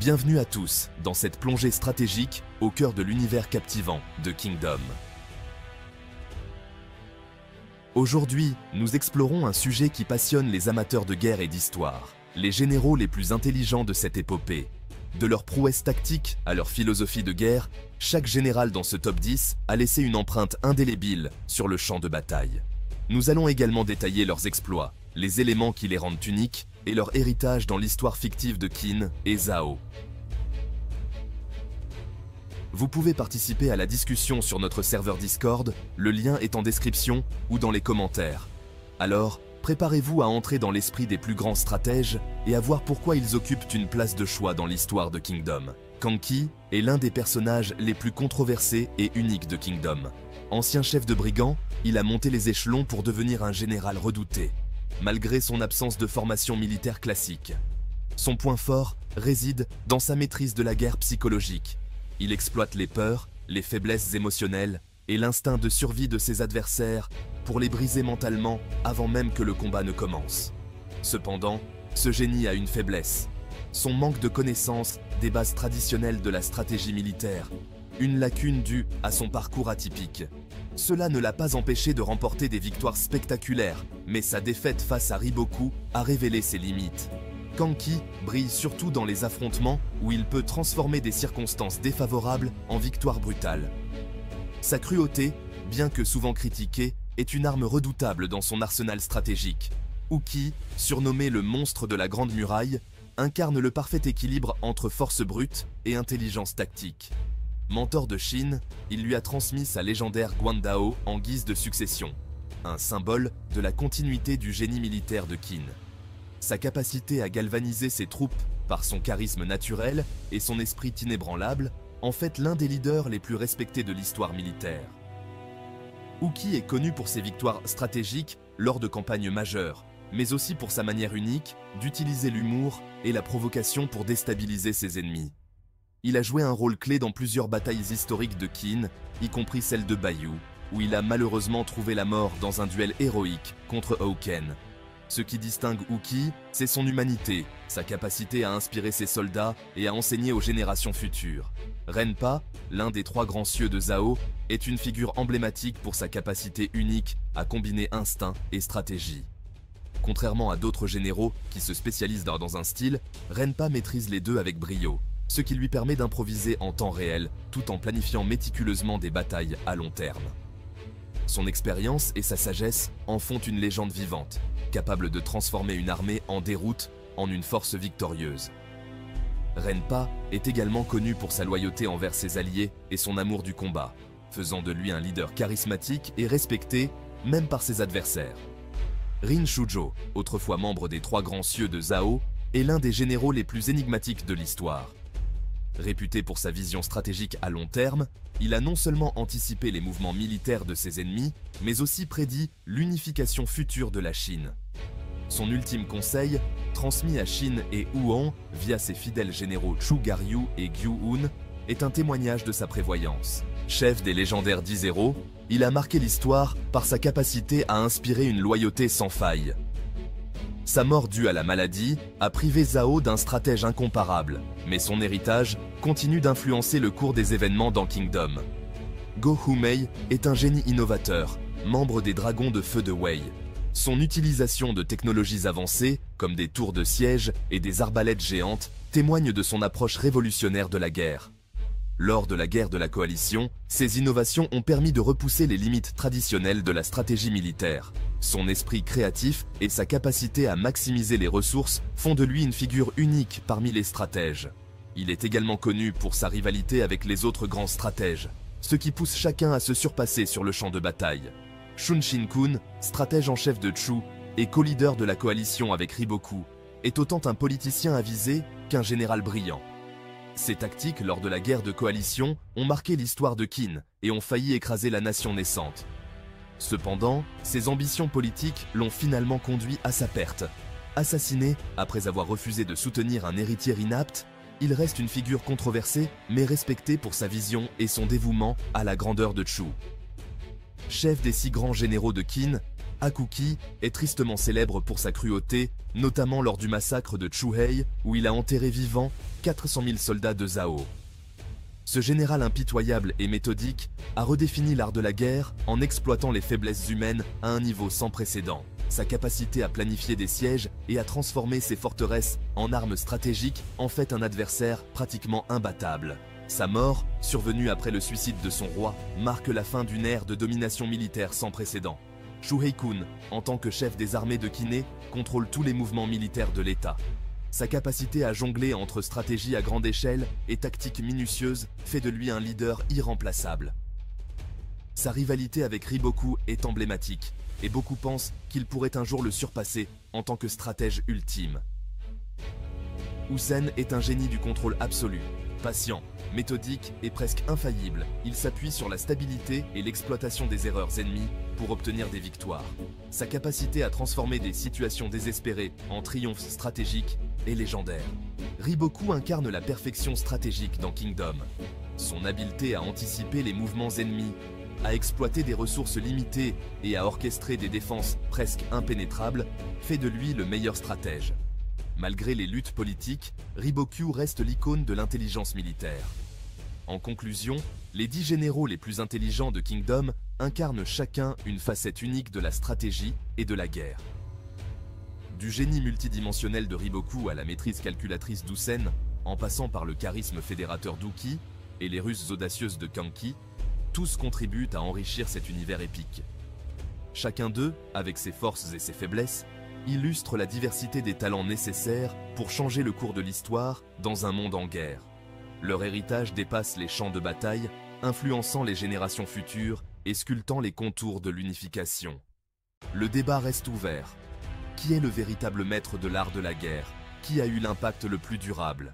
Bienvenue à tous dans cette plongée stratégique au cœur de l'univers captivant de Kingdom. Aujourd'hui, nous explorons un sujet qui passionne les amateurs de guerre et d'histoire, les généraux les plus intelligents de cette épopée. De leurs prouesses tactiques à leur philosophie de guerre, chaque général dans ce top 10 a laissé une empreinte indélébile sur le champ de bataille. Nous allons également détailler leurs exploits, les éléments qui les rendent uniques et leur héritage dans l'histoire fictive de Qin et Zhao. Vous pouvez participer à la discussion sur notre serveur Discord, le lien est en description ou dans les commentaires. Alors, préparez-vous à entrer dans l'esprit des plus grands stratèges et à voir pourquoi ils occupent une place de choix dans l'histoire de Kingdom. Kang Ki est l'un des personnages les plus controversés et uniques de Kingdom. Ancien chef de brigands, il a monté les échelons pour devenir un général redouté, malgré son absence de formation militaire classique. Son point fort réside dans sa maîtrise de la guerre psychologique. Il exploite les peurs, les faiblesses émotionnelles et l'instinct de survie de ses adversaires pour les briser mentalement avant même que le combat ne commence. Cependant, ce génie a une faiblesse, son manque de connaissance des bases traditionnelles de la stratégie militaire, une lacune due à son parcours atypique. Cela ne l'a pas empêché de remporter des victoires spectaculaires, mais sa défaite face à Riboku a révélé ses limites. Kang Ki brille surtout dans les affrontements où il peut transformer des circonstances défavorables en victoires brutales. Sa cruauté, bien que souvent critiquée, est une arme redoutable dans son arsenal stratégique. Uki, surnommé le monstre de la Grande Muraille, incarne le parfait équilibre entre force brute et intelligence tactique. Mentor de Shin, il lui a transmis sa légendaire Guandao en guise de succession, un symbole de la continuité du génie militaire de Qin. Sa capacité à galvaniser ses troupes par son charisme naturel et son esprit inébranlable en fait l'un des leaders les plus respectés de l'histoire militaire. Uki est connu pour ses victoires stratégiques lors de campagnes majeures, mais aussi pour sa manière unique d'utiliser l'humour et la provocation pour déstabiliser ses ennemis. Il a joué un rôle clé dans plusieurs batailles historiques de Qin, y compris celle de Bayou, où il a malheureusement trouvé la mort dans un duel héroïque contre Hawken. Ce qui distingue Uki, c'est son humanité, sa capacité à inspirer ses soldats et à enseigner aux générations futures. Renpa, l'un des trois grands cieux de Zhao, est une figure emblématique pour sa capacité unique à combiner instinct et stratégie. Contrairement à d'autres généraux qui se spécialisent dans un style, Renpa maîtrise les deux avec brio, ce qui lui permet d'improviser en temps réel tout en planifiant méticuleusement des batailles à long terme. Son expérience et sa sagesse en font une légende vivante, capable de transformer une armée en déroute en une force victorieuse. Renpa est également connu pour sa loyauté envers ses alliés et son amour du combat, faisant de lui un leader charismatique et respecté même par ses adversaires. Rin Shujo, autrefois membre des trois grands cieux de Zhao, est l'un des généraux les plus énigmatiques de l'histoire. Réputé pour sa vision stratégique à long terme, il a non seulement anticipé les mouvements militaires de ses ennemis, mais aussi prédit l'unification future de la Chine. Son ultime conseil, transmis à Shin et Huan via ses fidèles généraux Chu Garyu et Gyu Hun, est un témoignage de sa prévoyance. Chef des légendaires 10-0, il a marqué l'histoire par sa capacité à inspirer une loyauté sans faille. Sa mort due à la maladie a privé Zhao d'un stratège incomparable, mais son héritage continue d'influencer le cours des événements dans Kingdom. Go Humei est un génie innovateur, membre des Dragons de Feu de Wei. Son utilisation de technologies avancées, comme des tours de siège et des arbalètes géantes, témoigne de son approche révolutionnaire de la guerre. Lors de la guerre de la coalition, ces innovations ont permis de repousser les limites traditionnelles de la stratégie militaire. Son esprit créatif et sa capacité à maximiser les ressources font de lui une figure unique parmi les stratèges. Il est également connu pour sa rivalité avec les autres grands stratèges, ce qui pousse chacun à se surpasser sur le champ de bataille. Shun Shin-kun, stratège en chef de Chu et co-leader de la coalition avec Riboku, est autant un politicien avisé qu'un général brillant. Ses tactiques lors de la guerre de coalition ont marqué l'histoire de Qin et ont failli écraser la nation naissante. Cependant, ses ambitions politiques l'ont finalement conduit à sa perte. Assassiné après avoir refusé de soutenir un héritier inapte, il reste une figure controversée mais respectée pour sa vision et son dévouement à la grandeur de Chu. Chef des 6 grands généraux de Qin, Hakuki est tristement célèbre pour sa cruauté, notamment lors du massacre de Chuhei, où il a enterré vivants 400 000 soldats de Zhao. Ce général impitoyable et méthodique a redéfini l'art de la guerre en exploitant les faiblesses humaines à un niveau sans précédent. Sa capacité à planifier des sièges et à transformer ses forteresses en armes stratégiques en fait un adversaire pratiquement imbattable. Sa mort, survenue après le suicide de son roi, marque la fin d'une ère de domination militaire sans précédent. Shuhei-kun, en tant que chef des armées de Kine, contrôle tous les mouvements militaires de l'État. Sa capacité à jongler entre stratégie à grande échelle et tactique minutieuse fait de lui un leader irremplaçable. Sa rivalité avec Riboku est emblématique, et beaucoup pensent qu'il pourrait un jour le surpasser en tant que stratège ultime. Usen est un génie du contrôle absolu. Patient, méthodique et presque infaillible, il s'appuie sur la stabilité et l'exploitation des erreurs ennemies pour obtenir des victoires. Sa capacité à transformer des situations désespérées en triomphes stratégiques est légendaire. Riboku incarne la perfection stratégique dans Kingdom. Son habileté à anticiper les mouvements ennemis, à exploiter des ressources limitées et à orchestrer des défenses presque impénétrables fait de lui le meilleur stratège. Malgré les luttes politiques, Riboku reste l'icône de l'intelligence militaire. En conclusion, les 10 généraux les plus intelligents de Kingdom incarnent chacun une facette unique de la stratégie et de la guerre. Du génie multidimensionnel de Riboku à la maîtrise calculatrice d'Usen, en passant par le charisme fédérateur d'Uki et les ruses audacieuses de Kanki, tous contribuent à enrichir cet univers épique. Chacun d'eux, avec ses forces et ses faiblesses, illustre la diversité des talents nécessaires pour changer le cours de l'histoire dans un monde en guerre. Leur héritage dépasse les champs de bataille, influençant les générations futures et sculptant les contours de l'unification. Le débat reste ouvert. Qui est le véritable maître de l'art de la guerre? Qui a eu l'impact le plus durable?